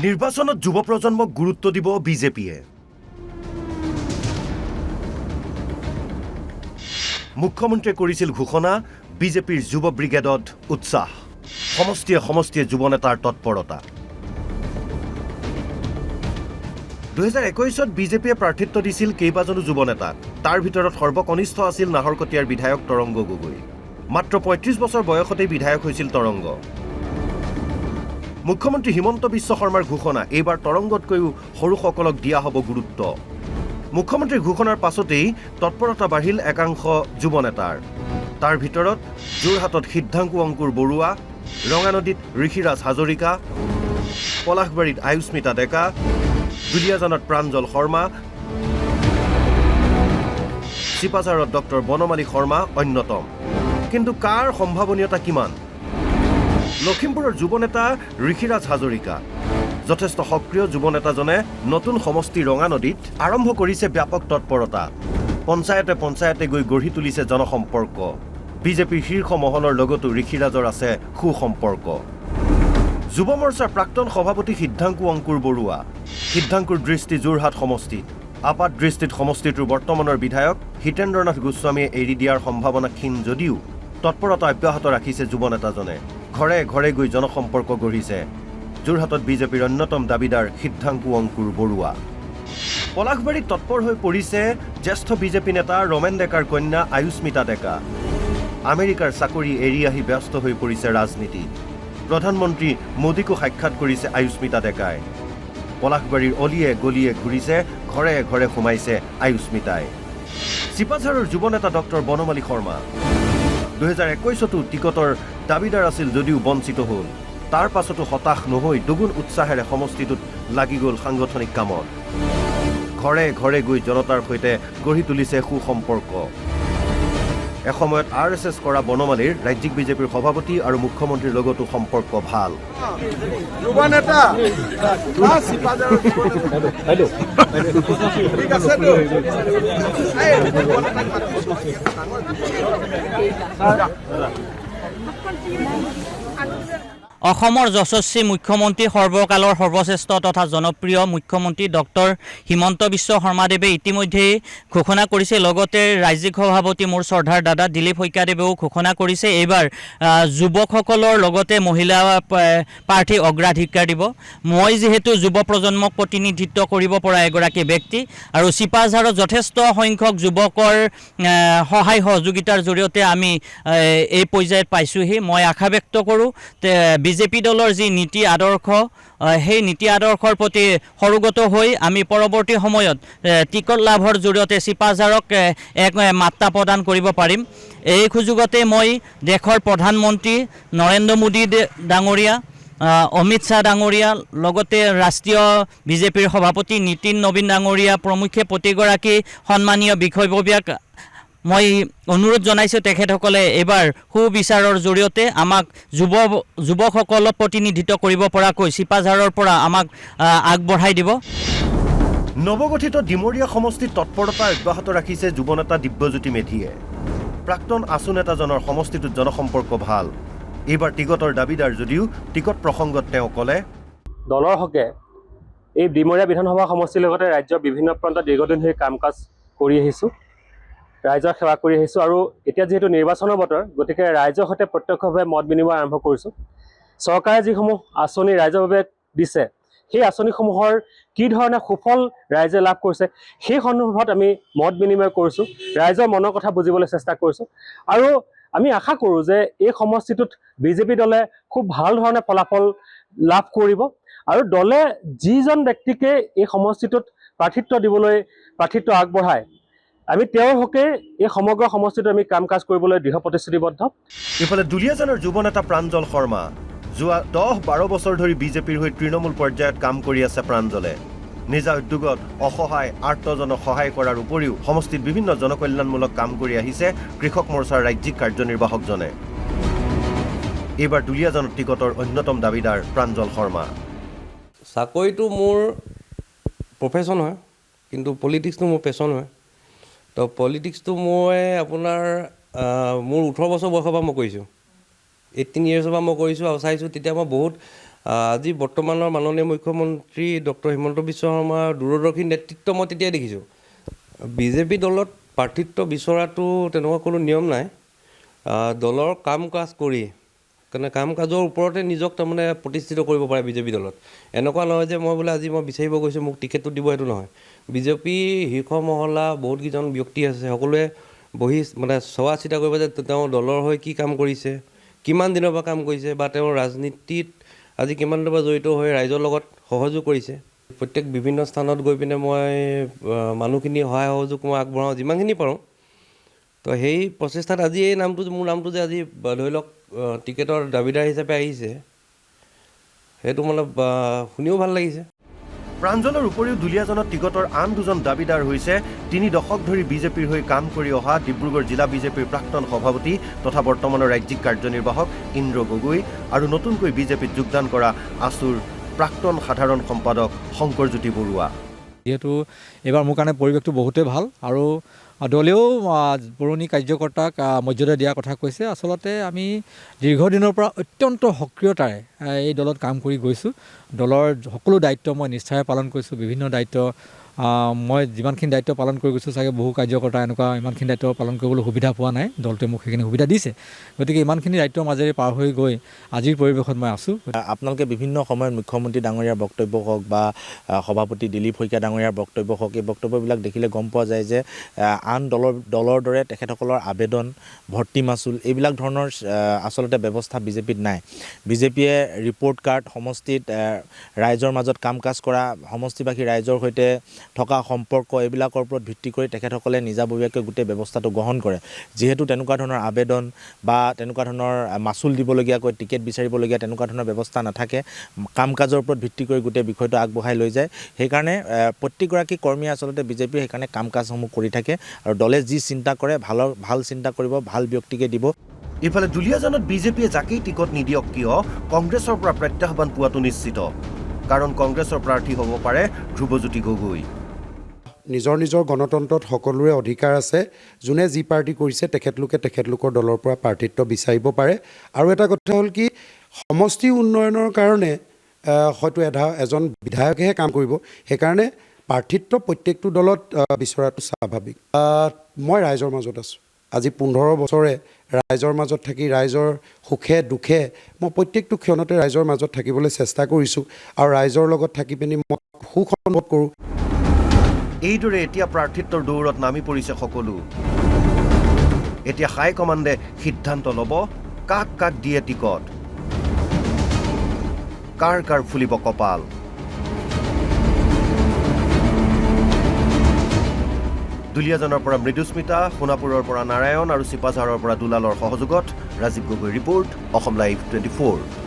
নিৰ্বাচনত যুৱ প্ৰজন্মক গুৰুত্ব দিব বিজেপিয়ে। মুখ্যমন্ত্ৰীয়ে কৰিছিল ঘোষণা, বিজেপিৰ যুৱ ব্ৰিগেডত উৎসাহ। সমষ্টিয়ে সমষ্টিয়ে যুৱ নেতাৰ তৎপৰতা। 2021 বিজেপিয়ে প্ৰাৰ্থিত্ব দিছিল কেইবাজনো যুৱ নেতাক। তাৰ ভিতৰত সৰ্বকনিষ্ঠ আছিল নাহৰকটীয়াৰ বিধায়ক তৰংগ গগৈ। মাত্ৰ 35 বছৰ বয়সতেই বিধায়ক হৈছিল তৰংগ। মুখ্যমন্ত্ৰী হিমন্ত বিশ্ব শৰ্মাৰ ঘোষণা, এইবাৰ তৰংগতকৈও সৰুসকলক দিয়া হ'ব গুৰুত্ব। মুখ্যমন্ত্ৰীৰ ঘোষণাৰ পাছতেই তৎপৰতা বাঢ়িল একাংশ যুৱ নেতাৰ। তাৰ ভিতৰত যোৰহাটত সিদ্ধাংকু অংকুৰ বৰুৱা, ৰঙানদীত ঋষিৰাজ হাজৰিকা, পলাশবাৰীত আয়ুস্মিতা ডেকা, দুলীয়াজানত প্ৰাঞ্জল শৰ্মা, চিপাঝাৰত ডক্টৰ বনমালী শৰ্মা অন্যতম। কিন্তু কাৰ সম্ভাৱনীয়তা কিমান? লখিমপুৰৰ যুৱ নেতা ঋষিৰাজ হাজৰিকা। যথেষ্ট সক্ৰিয় যুৱ নেতাজনে নতুন সমষ্টি ৰঙানদীত আৰম্ভ কৰিছে ব্যাপক তৎপৰতা। পঞ্চায়তে পঞ্চায়তে গৈ গঢ়ি তুলিছে জনসম্পৰ্ক। বিজেপিৰ শীৰ্ষ মহলৰ লগতো ঋষিৰাজৰ আছে সুসম্পৰ্ক। যুৱ মৰ্চাৰ প্ৰাক্তন সভাপতি সিদ্ধাংকু অংকুৰ বৰুৱা। সিদ্ধাংকুৰ দৃষ্টি যোৰহাট সমষ্টিত। আপাত দৃষ্টিত সমষ্টিটোৰ বৰ্তমানৰ বিধায়ক হিতেন্দ্ৰনাথ গোস্বামীয়ে এৰি দিয়াৰ সম্ভাৱনা ক্ষীণ যদিও তৎপৰতা অব্যাহত ৰাখিছে যুৱ নেতাজনে। ঘৰে ঘৰে গৈ জনসম্পৰ্ক গঢ়িছে। যোৰহাটত বিজেপিৰ অন্যতম দাবীদাৰ সিদ্ধাংকু অংকুৰ বৰুৱা। পলাশবাৰীত তৎপৰ হৈ পৰিছে জ্যেষ্ঠ বিজেপি নেতা ৰমেন ডেকাৰ কন্যা আয়ুস্মিতা ডেকা। আমেৰিকাৰ চাকৰি এৰি আহি ব্যস্ত হৈ পৰিছে ৰাজনীতিত। প্ৰধানমন্ত্ৰী মোদীকো সাক্ষাৎ কৰিছে আয়ুস্মিতা ডেকাই। পলাশবাৰীৰ অলিয়ে গলিয়ে ঘূৰিছে, ঘৰে ঘৰে সোমাইছে আয়ুস্মিতাই। চিপাঝাৰৰ যুৱ নেতা ডক্টৰ বনমালী শৰ্মা। 2021তো টিকটৰ দাবীদাৰ আছিল যদিও বঞ্চিত হ'ল। তাৰ পাছতো হতাশ নহৈ দুগুণ উৎসাহেৰে সমষ্টিটোত লাগি গ'ল সাংগঠনিক কামত। ঘৰে ঘৰে গৈ জনতাৰ সৈতে গঢ়ি তুলিছে সুসম্পৰ্ক। এসময়ত RSS কৰা বনমালীৰ ৰাজ্যিক বিজেপিৰ সভাপতি আৰু মুখ্যমন্ত্ৰীৰ লগতো সম্পৰ্ক ভাল। অসমৰ যশস্বী মুখ্যমন্ত্ৰী সৰ্বকালৰ সৰ্বশ্ৰেষ্ঠ তথা জনপ্ৰিয় মুখ্যমন্ত্ৰী ডক্টৰ হিমন্ত বিশ্ব শৰ্মাদেৱে ইতিমধ্যে ঘোষণা কৰিছে। লগতে ৰাজ্যিক সভাপতি মোৰ শ্ৰদ্ধাৰ দাদা দিলীপ শইকীয়াদেৱেও ঘোষণা কৰিছে এইবাৰ যুৱকসকলৰ লগতে মহিলা প্ৰাৰ্থী অগ্ৰাধিকাৰ দিব। মই যিহেতু যুৱ প্ৰজন্মক প্ৰতিনিধিত্ব কৰিব পৰা এগৰাকী ব্যক্তি আৰু চিপাঝাৰত যথেষ্ট সংখ্যক যুৱকৰ সহায় সহযোগিতাৰ জৰিয়তে আমি এই পৰ্যায়ত পাইছোঁহি। মই আশা ব্যক্ত কৰোঁ বিজেপি দলৰ যি নীতি আদৰ্শ, সেই নীতি আদৰ্শৰ প্ৰতি সৰুগত হৈ আমি পৰৱৰ্তী সময়ত টিকট লাভৰ জৰিয়তে চিপাঝাৰক এক মাত্ৰা প্ৰদান কৰিব পাৰিম। এই সুযোগতে মই দেশৰ প্ৰধানমন্ত্ৰী নৰেন্দ্ৰ মোদী ডাঙৰীয়া, অমিত শ্বাহ ডাঙৰীয়া, লগতে ৰাষ্ট্ৰীয় বিজেপিৰ সভাপতি নীতিন নবীন ডাঙৰীয়া প্ৰমুখ্যে প্ৰতিগৰাকী সন্মানীয় বিষয়ববীয়াক মই অনুৰোধ জনাইছোঁ তেখেতসকলে এইবাৰ সুবিচাৰৰ জৰিয়তে আমাক যুৱকসকলক প্ৰতিনিধিত্ব কৰিব পৰাকৈ চিপাঝাৰৰ পৰা আমাক আগবঢ়াই দিব। নৱগঠিত ডিমৰীয়া সমষ্টিত তৎপৰতা অব্যাহত ৰাখিছে যুৱ নেতা দিব্যজ্যোতি মেধিয়ে। প্ৰাক্তন আছু নেতাজনৰ সমষ্টিটোত জনসম্পৰ্ক ভাল। এইবাৰ টিকটৰ দাবীদাৰ যদিও টিকট প্ৰসংগত তেওঁ ক'লে, দলৰ হকে এই ডিমৰীয়া বিধানসভা সমষ্টিৰ লগতে ৰাজ্যৰ বিভিন্ন প্ৰান্তত দীৰ্ঘদিন ধৰি কাম কাজ কৰি আহিছোঁ, ৰাইজৰ সেৱা কৰি আহিছোঁ। আৰু এতিয়া যিহেতু নিৰ্বাচনৰ বতৰ, গতিকে ৰাইজৰ সৈতে প্ৰত্যক্ষভাৱে মত বিনিময় আৰম্ভ কৰিছোঁ। চৰকাৰে যিসমূহ আঁচনি ৰাইজৰ বাবে দিছে, সেই আঁচনিসমূহৰ কি ধৰণে সুফল ৰাইজে লাভ কৰিছে সেই সন্দৰ্ভত আমি মত বিনিময় কৰিছোঁ, ৰাইজৰ মনৰ কথা বুজিবলৈ চেষ্টা কৰিছোঁ। আৰু আমি আশা কৰোঁ যে এই সমষ্টিটোত বিজেপি দলে খুব ভাল ধৰণে ফলাফল লাভ কৰিব আৰু দলে যিজন ব্যক্তিকে এই সমষ্টিটোত প্ৰাৰ্থিত্ব দিবলৈ প্ৰাৰ্থিত্ব আগবঢ়ায়, আমি তেওঁৰ হকে এই সমগ্ৰ সমষ্টিটো আমি কাম কাজ কৰিবলৈ দৃঢ় প্ৰতিশ্ৰুতিবদ্ধ। ইফালে দুলীয়াজানৰ যুৱ নেতা প্ৰাঞ্জল শৰ্মা। যোৱা 10-12 বছৰ ধৰি বিজেপিৰ হৈ তৃণমূল পৰ্যায়ত কাম কৰি আছে প্ৰাঞ্জলে। নিজা উদ্যোগত অসহায় আৰ্তজনক সহায় কৰাৰ উপৰিও সমষ্টিত বিভিন্ন জনকল্যাণমূলক কাম কৰি আহিছে কৃষক মৰ্চাৰ ৰাজ্যিক কাৰ্যনিৰ্বাহকজনে। এইবাৰ দুলীয়াজানত টিকটৰ অন্যতম দাবীদাৰ প্ৰাঞ্জল শৰ্মা। চাকৰিটো মোৰ প্ৰফেশ্যন হয়, কিন্তু পলিটিক্সটো মোৰ পেশ্যন হয়। তো পলিটিক্সটো মই আপোনাৰ মোৰ 18 বছৰ বয়সৰ পৰা মই কৰিছোঁ, 18 years পৰা মই কৰিছোঁ আৰু চাইছোঁ তেতিয়া মই বহুত আজি বৰ্তমানৰ মাননীয় মুখ্যমন্ত্ৰী ডক্টৰ হিমন্ত বিশ্ব শৰ্মাৰ দূৰদৰ্শী নেতৃত্ব মই তেতিয়াই দেখিছোঁ। বিজেপি দলত প্ৰাৰ্থিত্ব বিচৰাটো তেনেকুৱা কোনো নিয়ম নাই। দলৰ কাম কাজ কৰি কাৰণে কাম কাজৰ ওপৰতে নিজক তাৰমানে প্ৰতিষ্ঠিত কৰিব পাৰে বিজেপি দলত। এনেকুৱা নহয় যে মই বোলে আজি মই বিচাৰিব গৈছোঁ মোক টিকেটটো দিব, সেইটো নহয়। বিজেপি শীৰ্ষ মহলা বহুতকেইজন ব্যক্তি আছে, সকলোৱে বহি মানে চোৱা চিতা কৰিব যে তেওঁ দলৰ হৈ কি কাম কৰিছে, কিমান দিনৰ পৰা কাম কৰিছে, বা তেওঁৰ ৰাজনীতিত আজি কিমান দিনৰ পৰা জড়িত হৈ ৰাইজৰ লগত সহযোগ কৰিছে। প্ৰত্যেক বিভিন্ন স্থানত গৈ পিনে মই মানুহখিনি সহায় সহযোগ মই আগবঢ়াওঁ যিমানখিনি পাৰোঁ। তো সেই প্ৰচেষ্টাত আজি এই নামটো, মোৰ নামটো যে আজি ধৰি লওক টিকেটৰ দাবীদাৰ হিচাপে আহিছে, সেইটো মানে শুনিও ভাল লাগিছে। প্ৰাঞ্জলৰ উপৰিও দুলীয়াজনত টিকটৰ আন দুজন দাবীদাৰ হৈছে 3 দশক ধৰি বিজেপিৰ হৈ কাম কৰি অহা ডিব্ৰুগড় জিলা বিজেপিৰ প্ৰাক্তন সভাপতি তথা বৰ্তমানৰ ৰাজ্যিক কাৰ্যনিৰ্বাহক ইন্দ্ৰ গগৈ আৰু নতুনকৈ বিজেপিত যোগদান কৰা আছুৰ প্ৰাক্তন সাধাৰণ সম্পাদক শংকৰজ্যোতি বৰুৱা। যিহেতু এইবাৰ মোৰ কাৰণে পৰিৱেশটো বহুতেই ভাল আৰু দলেও পুৰণি কাৰ্যকৰ্তাক মৰ্যাদা দিয়াৰ কথা কৈছে। আচলতে আমি দীৰ্ঘদিনৰ পৰা অত্যন্ত সক্ৰিয়তাৰে এই দলত কাম কৰি গৈছোঁ। দলৰ সকলো দায়িত্ব মই নিষ্ঠাৰে পালন কৰিছোঁ। বিভিন্ন দায়িত্ব মই যিমানখিনি দায়িত্ব পালন কৰি গৈছোঁ, চাগে বহু কাৰ্যকৰ্তা এনেকুৱা ইমানখিনি দায়িত্ব পালন কৰিবলৈ সুবিধা পোৱা নাই। দলটোৱে মোক সেইখিনি সুবিধা দিছে। গতিকে ইমানখিনি দায়িত্বৰ মাজেৰে পাৰ হৈ গৈ আজিৰ পৰিৱেশত মই আছোঁ। আপোনালোকে বিভিন্ন সময়ত মুখ্যমন্ত্ৰী ডাঙৰীয়াৰ বক্তব্য হওক বা সভাপতি দিলীপ শইকীয়া ডাঙৰীয়াৰ বক্তব্য হওক, এই বক্তব্যবিলাক দেখিলে গম পোৱা যায় যে আন দলৰ দৰে তেখেতসকলৰ আবেদন, ভৰ্তি মাচুল এইবিলাক ধৰণৰ আচলতে ব্যৱস্থা বিজেপিত নাই। বিজেপিয়ে ৰিপৰ্ট কাৰ্ড, সমষ্টিত ৰাইজৰ মাজত কাম কাজ কৰা, সমষ্টিবাসী ৰাইজৰ সৈতে থকা সম্পৰ্ক, এইবিলাকৰ ওপৰত ভিত্তি কৰি তেখেতসকলে নিজাববীয়াকৈ গোটেই ব্যৱস্থাটো গ্ৰহণ কৰে। যিহেতু তেনেকুৱা ধৰণৰ আবেদন বা তেনেকুৱা ধৰণৰ মাচুল দিবলগীয়াকৈ টিকেট বিচাৰিবলগীয়া তেনেকুৱা ধৰণৰ ব্যৱস্থা নাথাকে। কাম কাজৰ ওপৰত ভিত্তি কৰি গোটেই বিষয়টো আগবঢ়াই লৈ যায়। সেইকাৰণে প্ৰত্যেকগৰাকী কৰ্মীয়ে আচলতে বিজেপিয়ে সেইকাৰণে কাম কাজসমূহ কৰি থাকে আৰু দলে যি চিন্তা কৰে ভাল চিন্তা কৰিব, ভাল ব্যক্তিকে দিব। ইফালে দুলীয়াজনত বিজেপিয়ে যাকেই টিকট নিদিয়ক কিয় কংগ্ৰেছৰ পৰা প্ৰত্যাহ্বান পোৱাটো নিশ্চিত। কাৰণ কংগ্ৰেছৰ প্ৰাৰ্থী হ'ব পাৰে ধ্ৰুৱজ্যোতি গগৈ। নিজৰ নিজৰ গণতন্ত্ৰত সকলোৰে অধিকাৰ আছে। যোনে যি পাৰ্টি কৰিছে তেখেতলোকৰ দলৰ পৰা প্ৰাৰ্থিত্ব বিচাৰিব পাৰে। আৰু এটা কথা হ'ল কি, সমষ্টি উন্নয়নৰ কাৰণে হয়তো এজন বিধায়কেহে কাম কৰিব। সেইকাৰণে প্ৰাৰ্থিত্ব প্ৰত্যেকটো দলত বিচৰাটো স্বাভাৱিক। মই ৰাইজৰ মাজত আছোঁ। আজি 15 বছৰে ৰাইজৰ মাজত থাকি ৰাইজৰ সুখে দুখে মই প্ৰত্যেকটো ক্ষণতে ৰাইজৰ মাজত থাকিবলৈ চেষ্টা কৰিছোঁ আৰু ৰাইজৰ লগত থাকি পিনি মই সুখ অনুভৱ কৰোঁ। এইদৰে এতিয়া প্ৰাৰ্থিত্বৰ দৌৰত নামি পৰিছে সকলো। এতিয়া হাইকমাণ্ডে সিদ্ধান্ত ল'ব কাক কাক দিয়ে টিকট, কাৰ কাৰ ফুলিব কপাল। দুলীয়াজনৰ পৰা মৃদুস্মিতা, সোণাপুৰৰ পৰা নাৰায়ণ আৰু চিপাঝাৰৰ পৰা দুলালৰ সহযোগত ৰাজীৱ গগৈ ৰিপৰ্ট, অসম লাইভ 24।